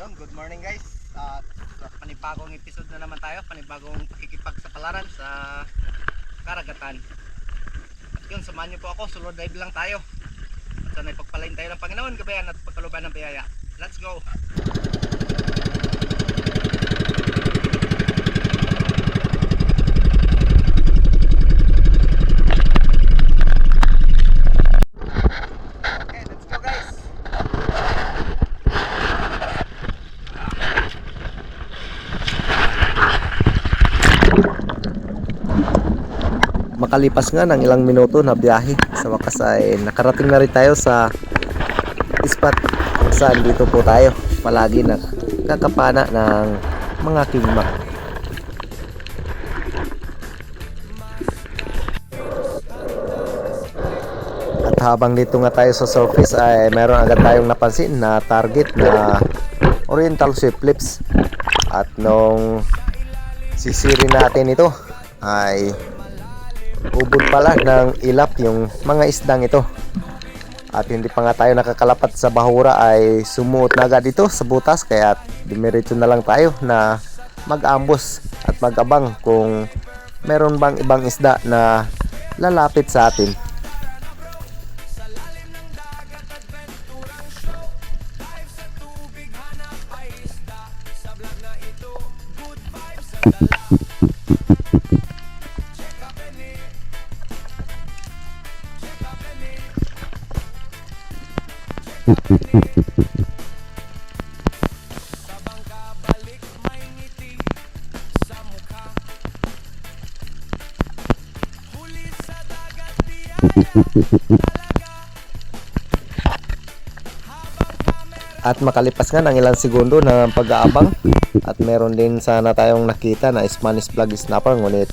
Yun, good morning guys. Sa panibagong episode na naman tayo, panibagong pakikipagsapalaran sa karagatan. At yun, samahan niyo po ako, solo dive lang tayo. At sana'y pagpalain tayo ng Panginoon, gabayan at pagkaluban ng biyaya. Let's go! Okay, let's go guys! Makalipas nga ng ilang minuto na biyahe, sa wakas ay nakarating na rin tayo sa spot kung saan dito po tayo palagi nakakapana ng mga kingmak. At habang dito nga tayo sa surface ay meron agad tayong napansin na target na oriental swift lips. At nung sisirin natin ito ay ubod pala ng ilap yung mga isdang ito. At hindi pa nga tayo nakakalapat sa bahura ay sumuot na agad ito sa butas, kaya dumiretso na lang tayo na mag-ambos at mag-abang kung meron bang ibang isda na lalapit sa atin. At makalipas nga ng ilang segundo ng pag-aabang at meron din sana tayong nakita na Spanish flag snapper, ngunit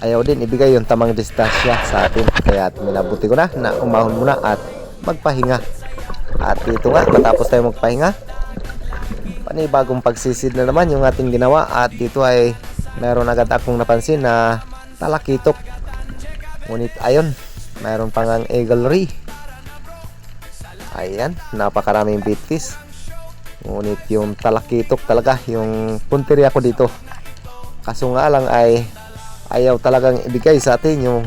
ayaw din ibigay yung tamang distansya sa atin, kaya minabuti ko na umahon muna at magpahinga. At dito nga, matapos tayo magpahinga, panibagong pagsisid na naman yung ating ginawa. At dito ay meron agad akong napansin na talakitok, ngunit ayun, meron pang ang eagle ray. Ayan, napakaraming bitis, ngunit yung talakitok talaga yung punteriya ko dito. Kaso nga lang ay ayaw talagang ibigay sa atin yung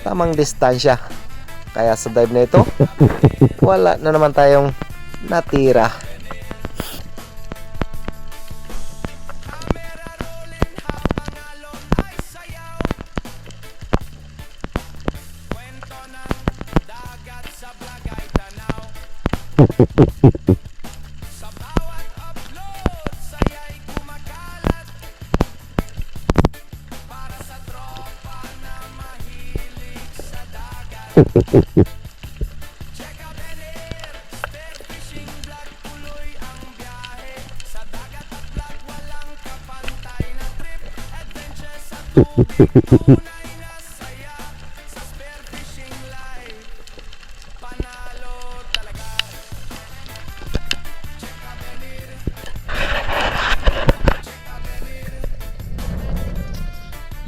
tamang distansya, kaya sa dive na ito wala na naman tayong natira.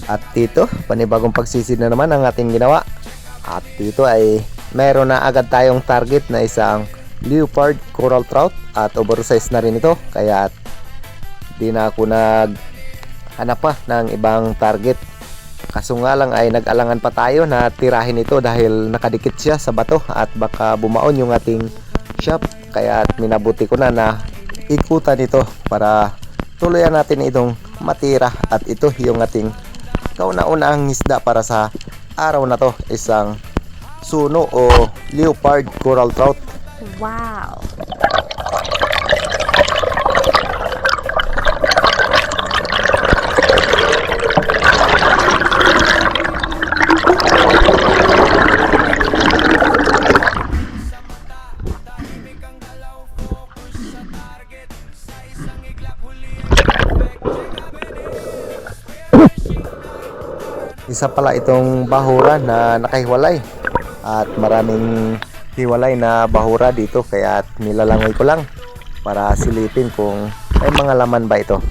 At dito, panibagong pagsisid na naman ang ating ginawa. At dito ay meron na agad tayong target na isang leopard coral trout, at oversize na rin ito, kaya di na ako naghanap pa ng ibang target. Kaso nga lang ay nag-alangan pa tayo na tirahin ito dahil nakadikit siya sa bato at baka bumaon yung ating shop, kaya minabuti ko na ikutan ito para tuluyan natin itong matira. At ito yung ating kauna-unahang isda para sa araw na to, isang suno o leopard coral trout. Wow! Isa pala itong bahura na nakahiwalay, at maraming hiwalay na bahura dito, kaya nilalangoy ko lang para silipin kung may mga laman ba ito.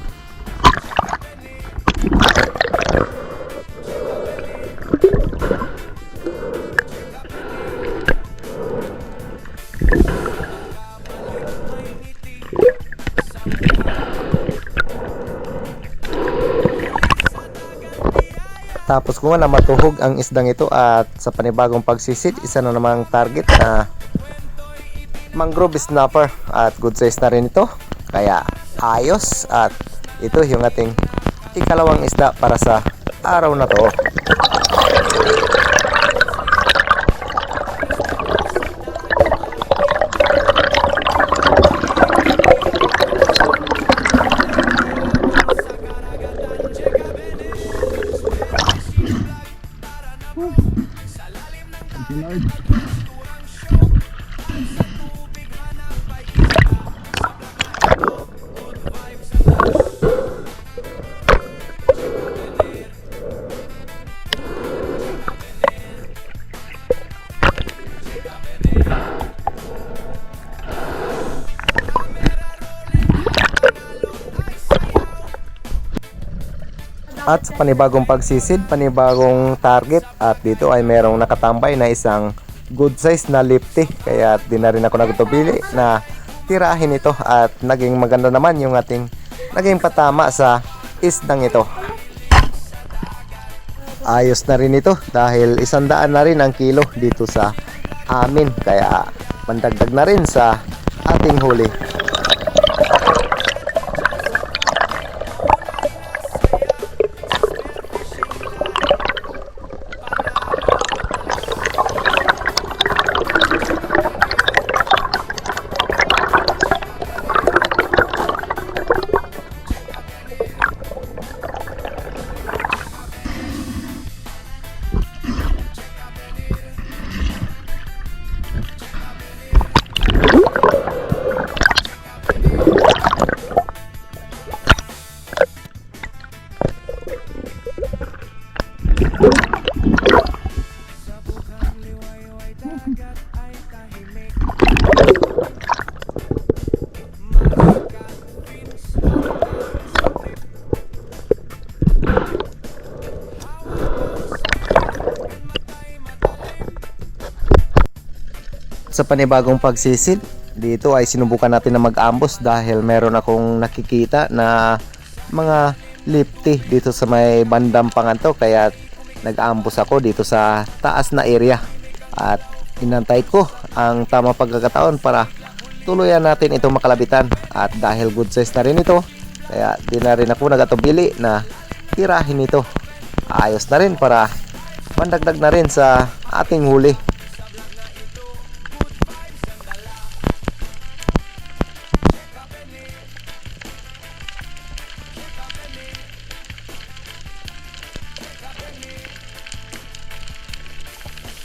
Natapos ko nga na matuhog ang isdang ito at sa panibagong pagsisid, isa na namang target na mangrove snapper at good size na rin ito. Kaya ayos, at ito yung ating ikalawang isda para sa araw na to. At sa panibagong pagsisid, panibagong target, at dito ay merong nakatambay na isang good size na lifty. Kaya di na rin ako nagtubili na tirahin ito, at naging maganda naman yung ating naging patama sa isdang ito. Ayos na rin ito dahil 100 na rin ang kilo dito sa amin, kaya pandagdag na rin sa ating huli. Sa panibagong pagsisid, dito ay sinubukan natin na mag-ambos dahil meron akong nakikita na mga lifty dito sa may bandang panganto, kaya nag-ambos ako dito sa taas na area at inantay ko ang tamang pagkakataon para tuluyan natin itong makalabitan. At dahil good size na rin ito, kaya di na rin ako nagatubili na tirahin ito. Ayos na rin para mandagdag na rin sa ating huli.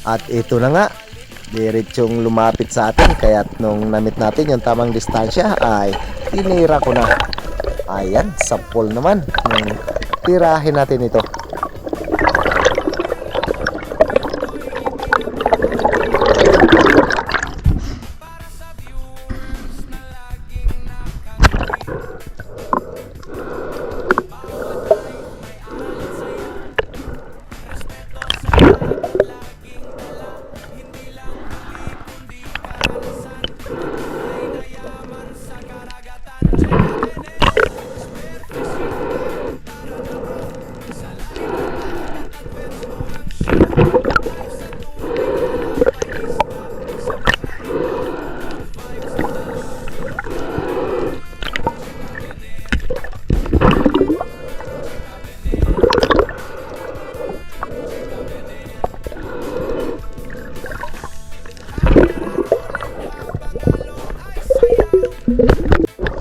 At ito na nga, diretsong lumapit sa atin, kaya nung namit natin yung tamang distansya ay tinira ko na. Ayan, sapol naman nung tirahin natin ito.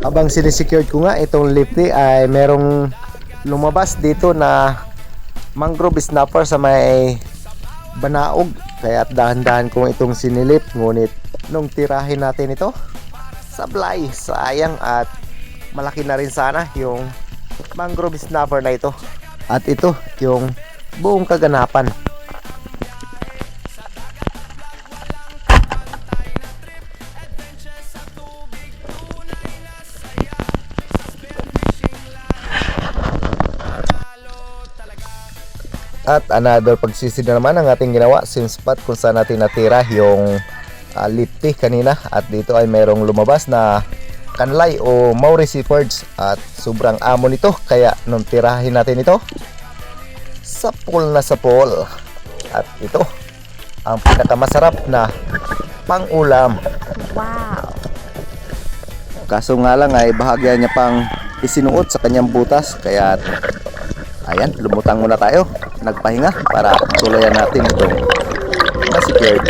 Habang sinisecured ko nga itong lifty ay merong lumabas dito na mangrove snapper sa may banaog, kaya dahan-dahan kong itong sinilip. Ngunit nung tirahin natin ito, sablay, sayang, at malaki na rin sana yung mangrove snapper na ito. At ito yung buong kaganapan. At another pagsisid na naman ang ating ginawa since spot kung saan natin natira yung lifty kanina. At dito ay merong lumabas na kanlay o Maori Seafords, at sobrang amo nito, kaya nung tirahin natin ito sapol na sapol. At ito ang pinakamasarap na pang-ulam. Wow! Kaso nga lang ay bahagya niya pang isinuot sa kanyang butas. Kaya ayan, lumutang muna tayo. Nagpahinga para tulayan natin itong na-secured.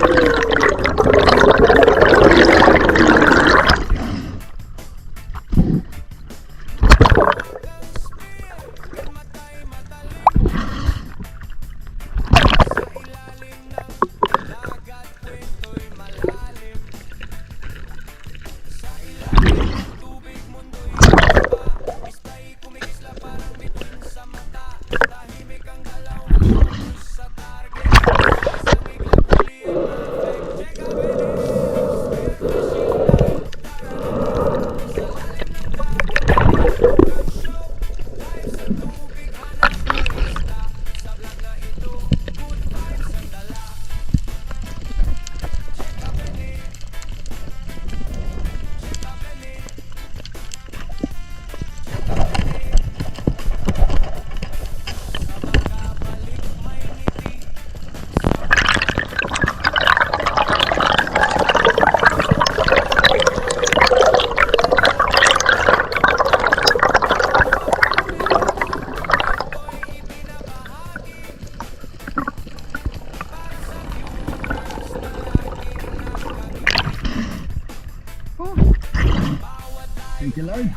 Thank you, Lord.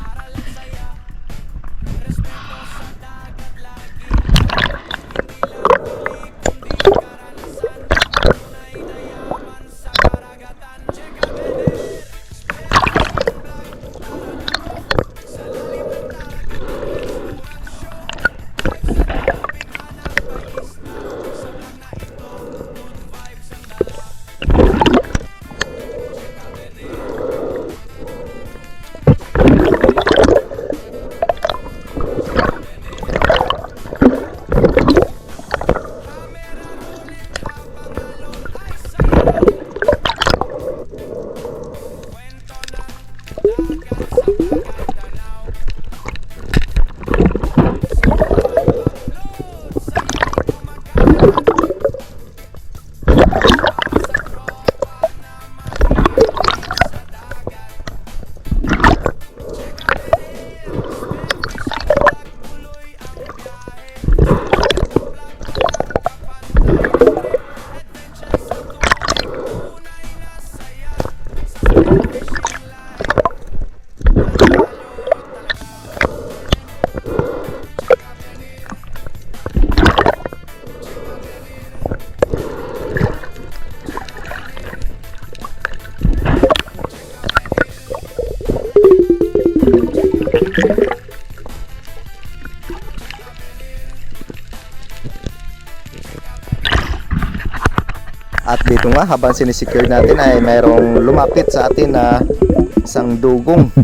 At dito nga, habang sinisecure natin ay mayroong lumapit sa atin na isang dugong.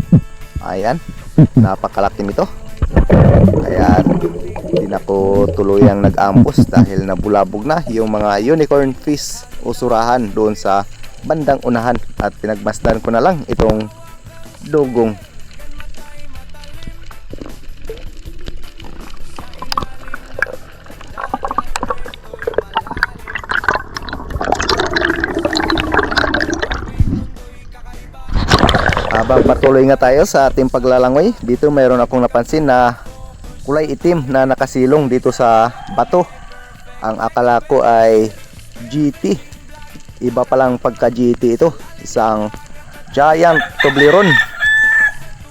Ayan, napakalaki nito. Kaya hindi na ko tuluyang nag-ambos dahil nabulabog na yung mga unicorn fish o surahan doon sa bandang unahan. At pinagmasdan ko na lang itong dugong. Habang patuloy nga tayo sa ating paglalangoy, dito mayroon akong napansin na kulay itim na nakasilong dito sa bato. Ang akala ko ay GT. Iba palang pagka GT ito. Isang giant toblerone.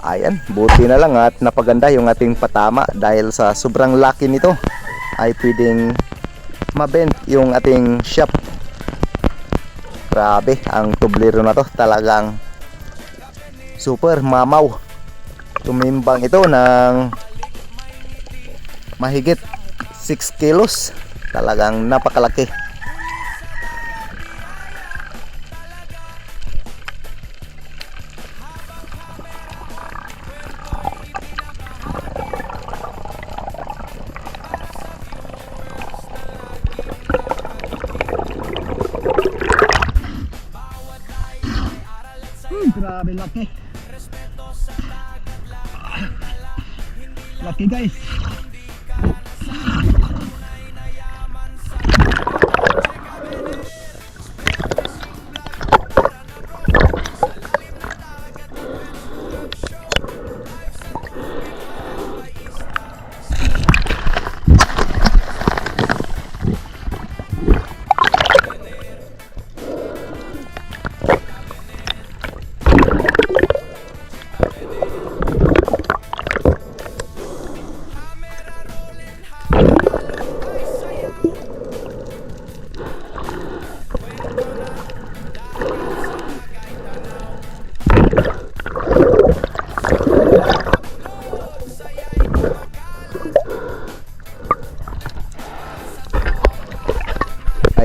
Ayan, buti na lang at napaganda yung ating patama dahil sa sobrang laki nito ay pwedeng mabend yung ating shop. Grabe, ang toblerone na to talagang super mamaw. Tumimbang ito ng mahigit 6 kilos. Talagang napakalaki. Grabe laki. Laki guys.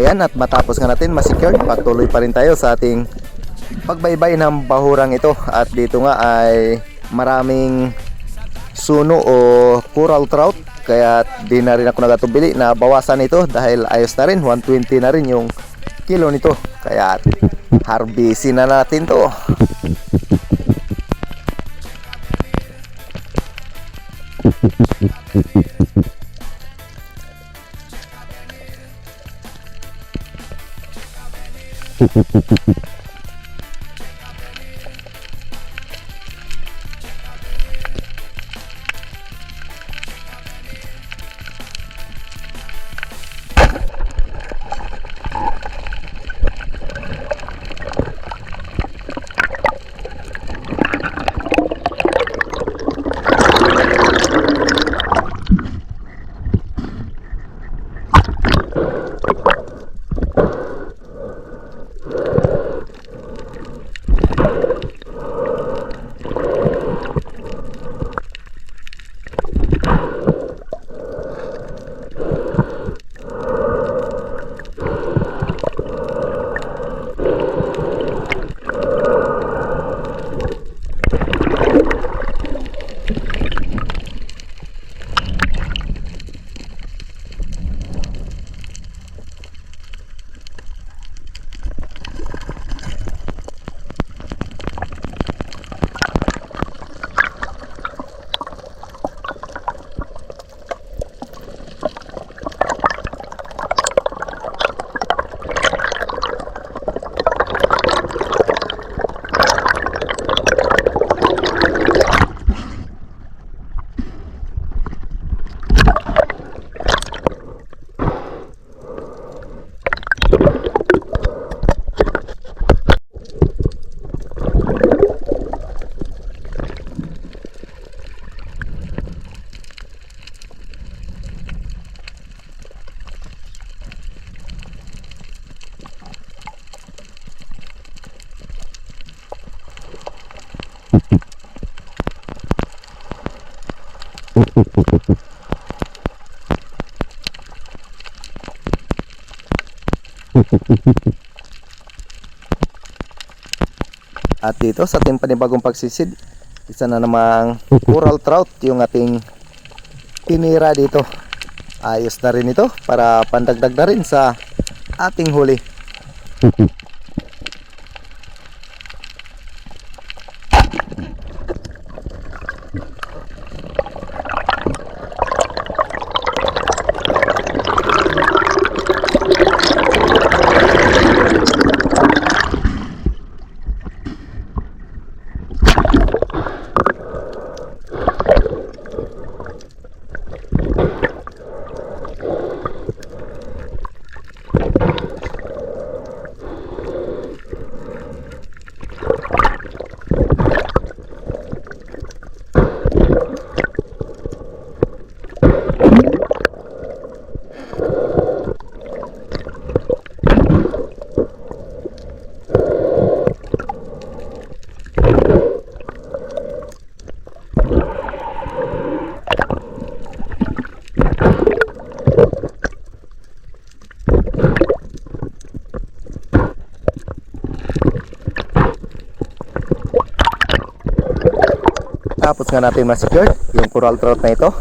Ayan, at matapos nga natin ma-secure, patuloy pa rin tayo sa ating pagbaybay ng bahurang ito. At dito nga ay maraming suno o coral trout, kaya di na rin ako nagatubili na bawasan ito dahil ayos na rin, 120 na rin yung kilo nito. Kaya harvestin na natin to. At dito sa ating panibagong pagsisid, isa na namang coral trout yung ating tinira dito. Ayos na rin ito para pandagdag na rin sa ating huli. Tapos nga natin ma-secure yung coral trout na ito.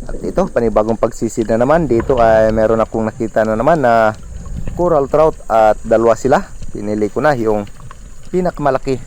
At ito, panibagong pagsisid na naman. Dito ay meron akong nakita na naman na coral trout at dalawa sila. Pinili ko na yung pinakamalaki.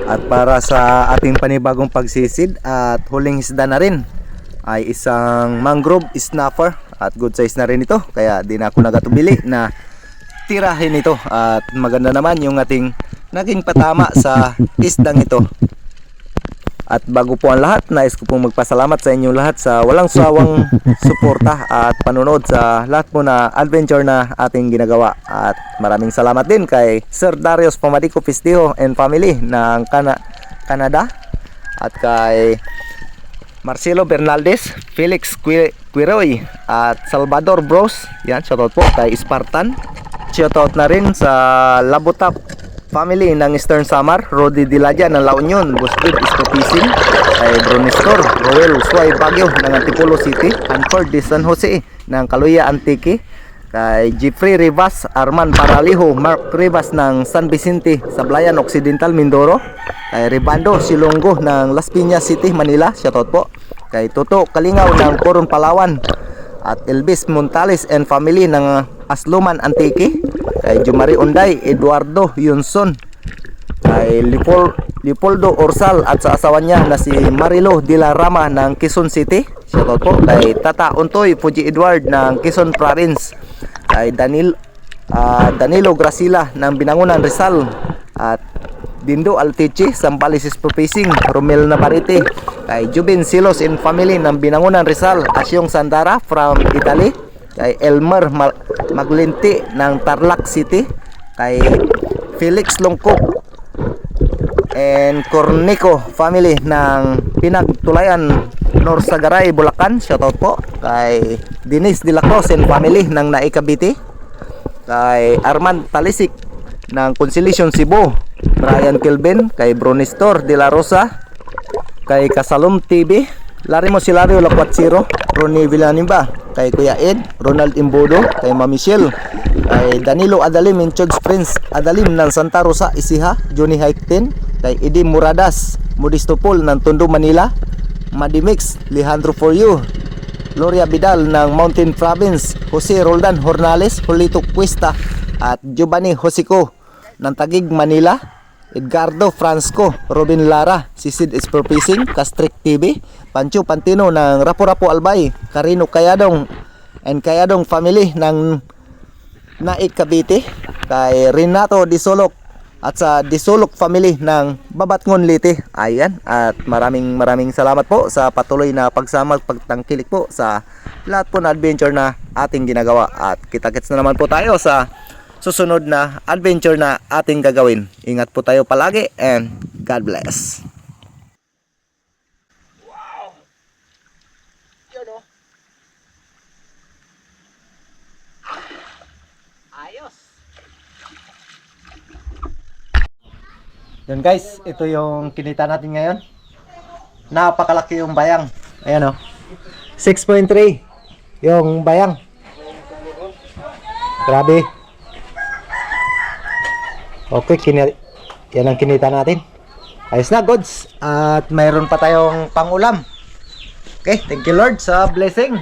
At para sa ating panibagong pagsisid at huling isda na rin ay isang mangrove snapper, at good size na rin ito, kaya di na ako nagatubili na tirahin ito. At maganda naman yung ating naging patama sa isdang ito. At bago po ang lahat, nais ko pong magpasalamat sa inyong lahat sa walang sawang suporta at panunod sa lahat po na adventure na ating ginagawa. At maraming salamat din kay Sir Darius Pamadico Pistijo and family ng Canada, at kay Marcelo Bernaldez, Felix Quiroy at Salvador Bros. Yan, shoutout po kay Spartan. Shoutout na rin sa Labutap family ng Eastern Samar, Rodi Dilaja ng La Union, Busbid Istopising, kay Bronistor, Roel Suay Baguio ng Antipolo City, Hanford de San Jose ng Caluya Antique, kay Jeffrey Rivas, Arman Paraliho, Mark Rivas ng San Vicente, Sablayan Occidental, Mindoro, kay Ribando Silongo ng Las Piñas City, Manila, shoutout po, kay Toto Kalingaw ng Coron, Palawan, at Elvis Montales and family ng Asluman Antique, kay Jumari Unday, Eduardo Yunson, kay Leopoldo Orsal at sa asawa niya na si Marilo de la Rama ng Quezon City, shoutout po, kay Tata Untoy Fuji Edward ng Quezon Province, kay Danilo Gracila ng Binangonan, Rizal, at Dindo Altichi, Sambales Processing, Romel Navarrete, kay Jubin Silos and family ng Binangonan, Rizal, Asyong Sandara from Italy, kay Elmer Maglenti ng Tarlac City, kay Felix Longkok and Cornico family ng Pinagtulayan, Norsagaray, Bulacan, shoutout po, kay Denise de la Cruz and family ng Naik Cavite, kay Armand Talisik ng Conciliation Cebu, Brian Kelvin, kay Bronistor de la Rosa, kay Kasalom TV, Larimo Silario Lacuatsiro, Ronnie Villanimba, kay Kuya Ed, Ronald Imbodo, kay Mami Michelle, kay Danilo Adalim and Chod's Prince Adalim ng Santa Rosa, Isiha, Johnny Haikten, kay Edim Muradas, Modisto Paul ng Tondo, Manila, Madimix, Alejandro For You, Gloria Vidal ng Mountain Province, Jose Roldan Hornales, Julito Cuesta, at Giovanni Josico ng Taguig, Manila, Edgardo Fransco, Robin Lara, Sisid Esperpicing, Castric TV, Pancho Pantino ng Rapo-Rapo Albay, Carino Kayadong and Kayadong family ng Naik Cavite, kay Renato Disolok at sa Disolok family ng Babatngon Leyte. Ayan, at maraming salamat po sa patuloy na pagsama at pagtangkilik po sa lahat po na adventure na ating ginagawa, at kita-kits na naman po tayo sa susunod na adventure na ating gagawin. Ingat po tayo palagi and God bless. Wow! Yun o. Ayos! Yun guys, ito yung kinita natin ngayon. Napakalaki yung bayang. Ayan o. 6.3 yung bayang. Grabe. Okay, yan ang kinita natin. Ayos na, goods. At mayroon pa tayong pangulam. Okay, thank you Lord sa blessing.